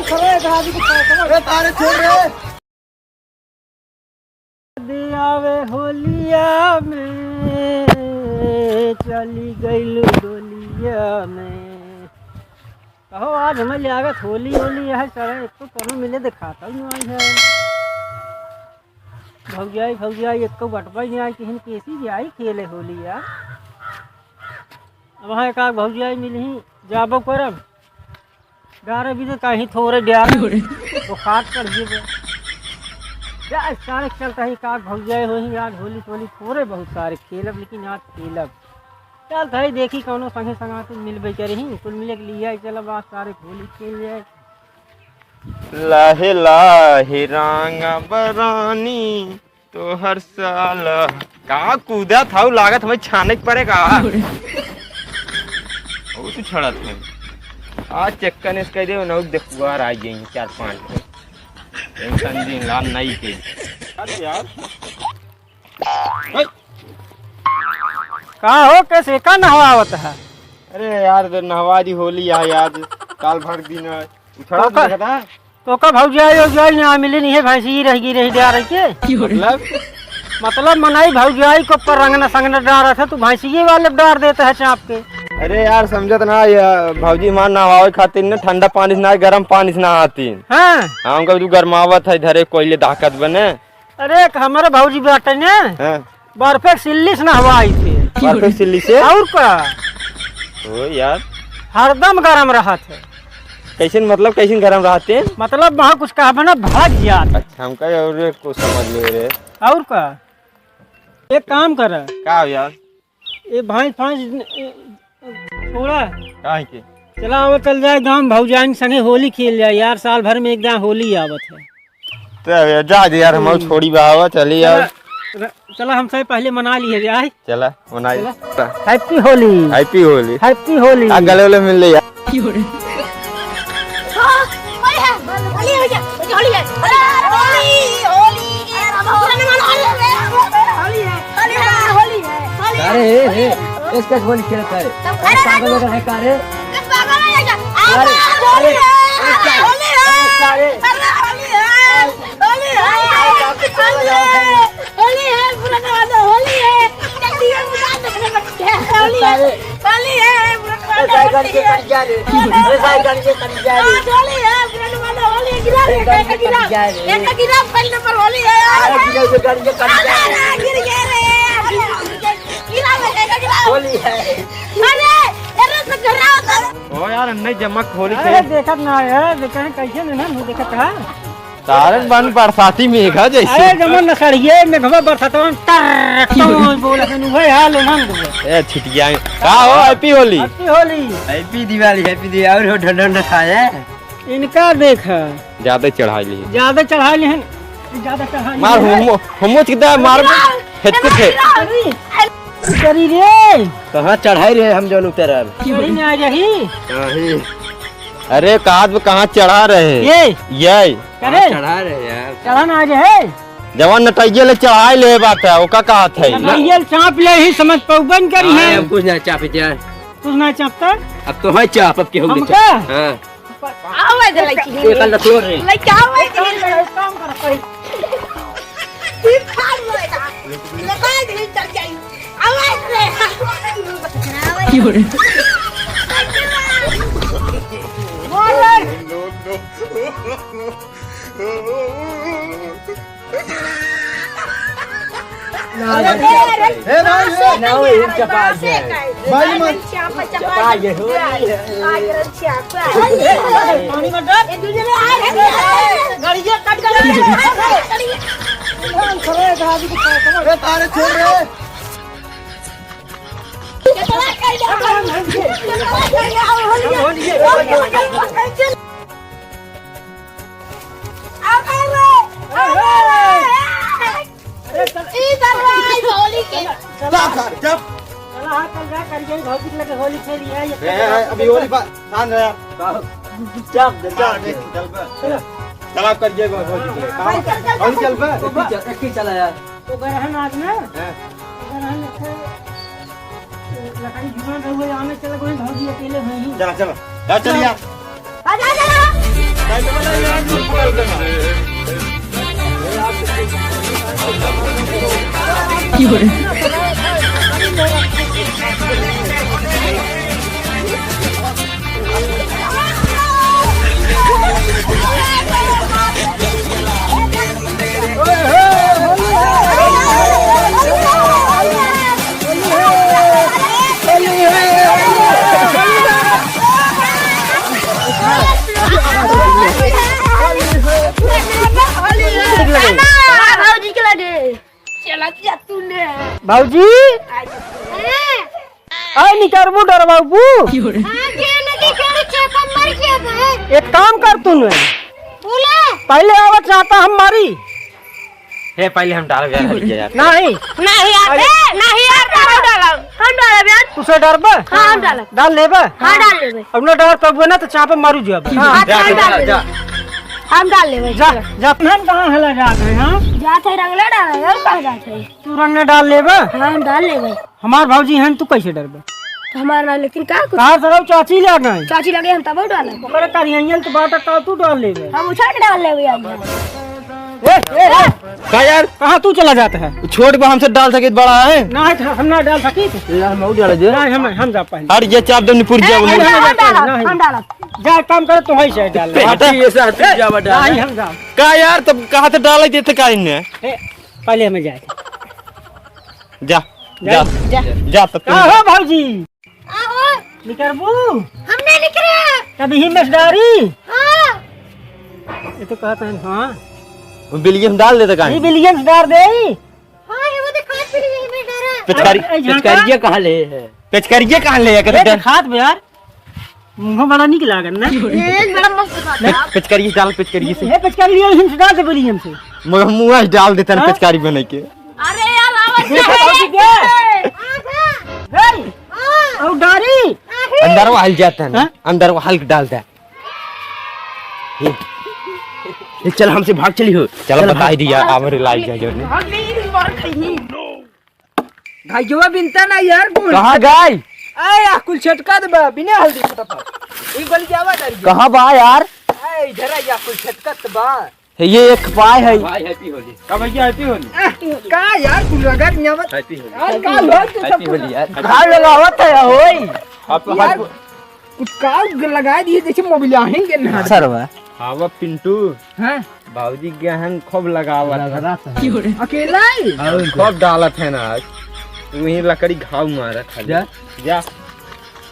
तारे छोड़ रहे दियावे होलिया में चली गई डोलिया में। कहो आज हमें लागत होली होली है सर, एक तो कौन मिले दिखाता ही नहीं है। भौजाई एक तो बटवा नहीं आई, किसी कैसी आई खेले होली यार। वहाँ एक आग भौजाई मिली जाबो करब 11 बजे कहीं थोड़े ब्याह तो खाट कर दिए सारे चलता है। काग भौजाई हो ही आज होली होली थोड़े बहुत सारे खेलब, लेकिन आज खेलब चल भाई देखी कौनो संगे संगाते मिलबे करही कुल मिले के लिए चलब आज सारे होली खेल जाए। लाहे लाहे रांगा बरानी तो हर साल का कूदा था लागत हमें छाने पड़ेगा। वो तो छड़ा था आज चक्कर ने इसका दे ना देखुआर आ गई 4-5 टेंशन दिन लाल नहीं के। अरे यार का हो कैसे का नहवावत है? अरे यार नहवारी होली है आज काल भर दिन छड़ा था तो का भौजाई भौजाई यहाँ मिली नहीं है, भैंसी रही जा रही के मतलब मनाई भौजाई को पर रंगना संगना डाल रहा था तो भैंसी वाले डाल देता है चाप के। अरे यार समझत ना भौजी मान नहावे खातिर न ठंडा पानी से ना गर्म पानी से नहाती। हाँ हमका तू गरमावत है धरे कोयले दाकत बने। अरे हमारे भौजी बेटे ने बर्फे सिल्ली से नहवाई थे। बर्फे सिल्ली से और का ओ यार हरदम गरम रहा थे। कैसे मतलब कैसे गरम रहते हैं? मतलब वहाँ कुछ कहा बना भाग जाता। अच्छा हमका और को समझ ले रे और का एक काम कर का यार ये भैंस छोड़ा काहे के चला वो चल जाए गाँव भौजाइन संगे होली खेल जाए यार, साल भर में एक दां होली आवत है। तो जा दे यार हम छोड़ी बहावा चली यार। चला हम सब पहले मना लिए जाए। चला मनाई happy Holi happy Holi happy Holi. गले वाले मिल ले यार। अरे इसका होली खेलता है पागल वगैरह है कारे होली है। ओ यार नहीं जमक होली खेल देखत ना है देखा कैसे ना मुंह देखत है तारक बन बरसाती मेघा जैसे। अरे जमन न सड़िए मेघवा बरसातवन टर तो बोला के नु भाई हाल मन ए छिटिया का हो happy Holi happy Holi happy Diwali और हो ढंढन खाए इनका देख ज्यादा चढ़ा ली ज्यादा मार हमो किदा मार हेत कुछ है करी रे कहां चढ़ाई रे हम जन उतरल चढ़ी नहीं आ रही नहीं। अरे काद में कहां चढ़ा रहे ये करे चढ़ा रहे यार चढ़ा ना आज है जवान नटैये ले चढ़ाई ले बात है ओका कहा थे नटैये चाप ले ही समझ पौबन करी है हम कुछ ना चापे यार कुछ ना चापता अब तो है चाप अब के हो ले हां आवाज लई ये कल तोड़ रे लई क्या आवाज काम कर कोई फिर खान बोलेगा लगा दे चल जाई आवाज रे की हो रे बोल ए भाई ना वो इन चपा है भाई मन चपा ये हो आगर चपा पानी में डर ये दूसरे में आ रहे गाड़ियां कट खड़े गाड़ी को अरे तारे छोड़ रहे होली खेली है अभी होली ठान रहा चला कर जे होली चल बे चला यार तो गरहन आज ना गरहन लकड़ी जुबान रहुए आने चला कोई भौजी अकेले हैं चला चला चलिए आजा भाऊजी आई नहीं करबू डर बाबू एक काम कर तूने पहले आवत चाहता हम मारी हे पहले हम डाल यार नहीं नहीं यार नहीं यार हम डालब यार तुसे डर बा हां हम डालब डाल लेबा हां डाल लेबे अब न डर तब ना तो चापे मारू जो अब हां जा हम डाल लेबे जा जा हम कहां हला जात है हां जात है रंगले डाल यार कहां जात है तू रंग ने डाल लेबा हां हम डाल लेबे हमार भाऊजी हैं तू कैसे डरबा तो हमारा लेकिन का कुछ कहां सरव चाची ले गए चाची लगे हम तब डालब ओकरे करियन तो बाटा का तू डाल लेबे हम उछाल के डाल लेबे यार ए का यार कहां तू चला जाता है छोड़ के हमसे डाल सके बड़ा है नहीं हम ना डाल सकी यार मैं डाल दे नहीं हम जा पहले हट ये चाप दम पुर जा बोल हम डालब जा काम कर तू ही से डाल ले हट ये से हट जा बड़ा नहीं हम जा का यार तब कहां से डाल देते का इनने पहले हमें जाए जा जा जा तब का हो भाऊजी आओ निकरबू हमने निकले कभी हिम्मतदारी हां ये तो कहता है हां बिलियम डाल देते का ये विलियम्स डाल दे हां ये वो देखो फिर में डर पिचकारिया कहां ले है पिचकारिया कहां ले है ये खात में यार मुंह बड़ा निक लागन ना ये बड़ा मस्त खाता पिचकारी डाल पिचकारी से ये पिचकारी लिए हिम्स डाल दे विलियम से मगर मुंह डाल देते ना पिचकारी बने के अरे यार आवाज देखो हां और डारी अंदर वो हल जाता है ना अंदर वो हल्क डालता है ये चल हमसे भाग चली हो चलो बता ही दिया आवर लाई जा जो ने भाई जो बिनता ना यार कहां गाय आया कुल छटका दे बिना हल्दी फटाफट ई गल जावा डारी कहां बा यार ए इधर आ कुल छटका बा ये एक पाय है भाई हैप्पी होली का भैया हैप्पी होली का यार कुल लगा न्यावत हैप्पी होली यार का हो तू सब होली यार घाव लगावत है होई आप कुछ का लगा दिए जैसे मोबिल आएंगे ना सरवा हावा पिंटू हां बाबूजी गहन खूब लगावा अकेला ही खूब डालत है ना वही लकड़ी घाव मारा खाली जा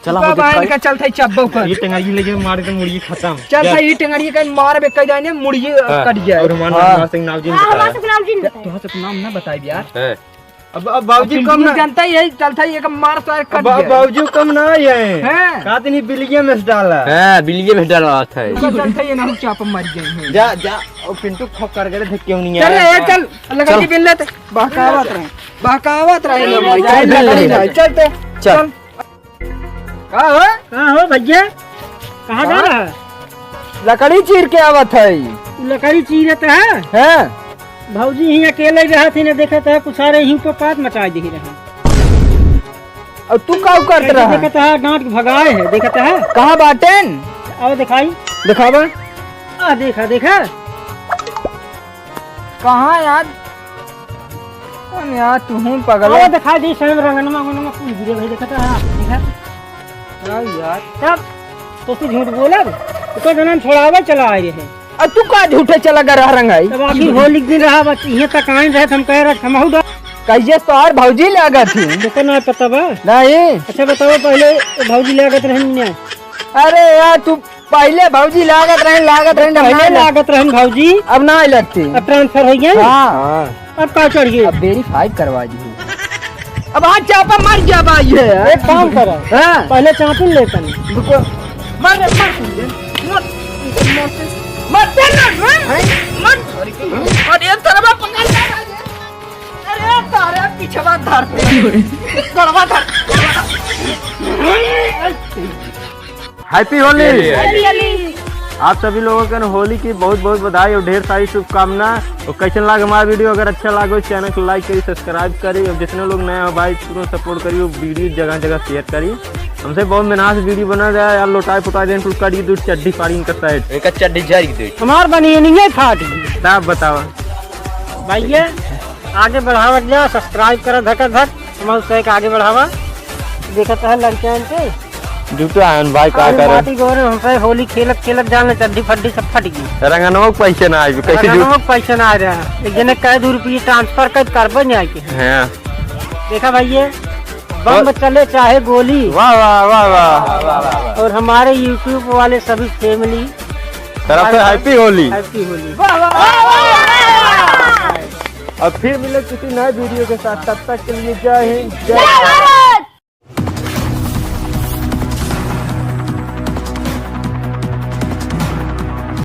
चला हो बाहर का चलता चब्बो कर ये टंगाई लेके मार के मुर्गी खत्म चलता ये टंगड़ी का मार बे कई जाने मुर्गी कट जाए और हमारा सिंह नाम जी हमारा सब नाम जिन बताए तो सब नाम ना बताई यार है अब बाबूजी कम ना जानता यही चलता है एक मार सार कट अब गया बाबूजी कम ना आए हैं का दिन बिलिये में डाला हां बिलिये में डाला था तो चलता ये ना चाप मर गए हैं जा जा और पिंटू खप कर गए थे क्यों नहीं चल आया ए चल लगा के बिल लेते बहकावत रहे लोग चलते चल कहाँ हो भैया कहाँ जा रहा है लकड़ी चीर के आवत है लकड़ी चीरत है हैं भाऊजी ही अकेले रहा थे ना देखा था कुछ सारे ही तो पात मचा दे रहे और तू का करत रहा देखा था डांट के भगाए है देखा था कहां बाटेन आओ दिखाई दिखावा आ देखा देखा कहां यार कौन यार तू हूं पगला आओ दिखाई दे स्वयं रंगनमा गुनमा कुल गिरे भाई देखा था देखा यार तब तो तू झूठ बोला तो जन्म छोड़ावा चला आए रहे अब तू का झूठे चला कर रहा रंगाई तब आखिर होली के दिन रहा बस ये तक आए रहे हम कह रहे खमाऊ डा कैसे तो और भौजी लगा थी देखो ना पता बा नहीं अच्छा बताओ पहले भौजी लागत रहन ना अरे यार तू पहले भौजी लागत रहे पहले लागत रहन भौजी अब ना लगती अब ट्रांसफर हो गया हां अब का चढ़ गई अब वेरीफाई करवा दी अब आज चापा मर जा भाई है एक काम करो हां पहले चांपिन लेतन रुको मर मत अरे तरवा पकड़ अरे तारे पीछवा धर तरवा धर हैप्पी होली आप सभी लोगों को ना होली की बहुत बहुत बधाई और ढेर सारी शुभकामनाएं। और कैसे लगा हमारा वीडियो, अगर अच्छा लगे चैनल को लाइक करिए, सब्सक्राइब करिए और जितने लोग नए हो भाई तुरंत सपोर्ट करिए, वीडियो जगह जगह शेयर करिए। हमसे बहुत मेहनत से वीडियो बना रहा है यार, लोटाई फुटाई दें करिए दूध चड्डी पारी का साइड एक चड्डी जारी दे हमार बनी नहीं है फाट गई। आप बताओ भैया आगे बढ़ावा जा, सब्सक्राइब करा धका धक, हम उससे आगे बढ़ावा देखता है लड़कियां के जूतो आयन भाई का करे पार्टी गोरे हमसे होली खेलत खेलत जाने चड्डी फड्डी सब फट गई। रंगनवा पैसे ना आए कैसे रंगनवा पैसे ना आ रहा है, एक जने कह 2 रुपये ट्रांसफर कर करबो जाए के हैं। देखा भैया बम चले चाहे गोली। वाह वाह वाह वाह। और हमारे यूट्यूब वाले सभी फैमिली तरफ से हैप्पी होली। हैप्पी होली। अब फिर मिले किसी नए वीडियो के साथ, तब तक के लिए जय हिंद जय भारत।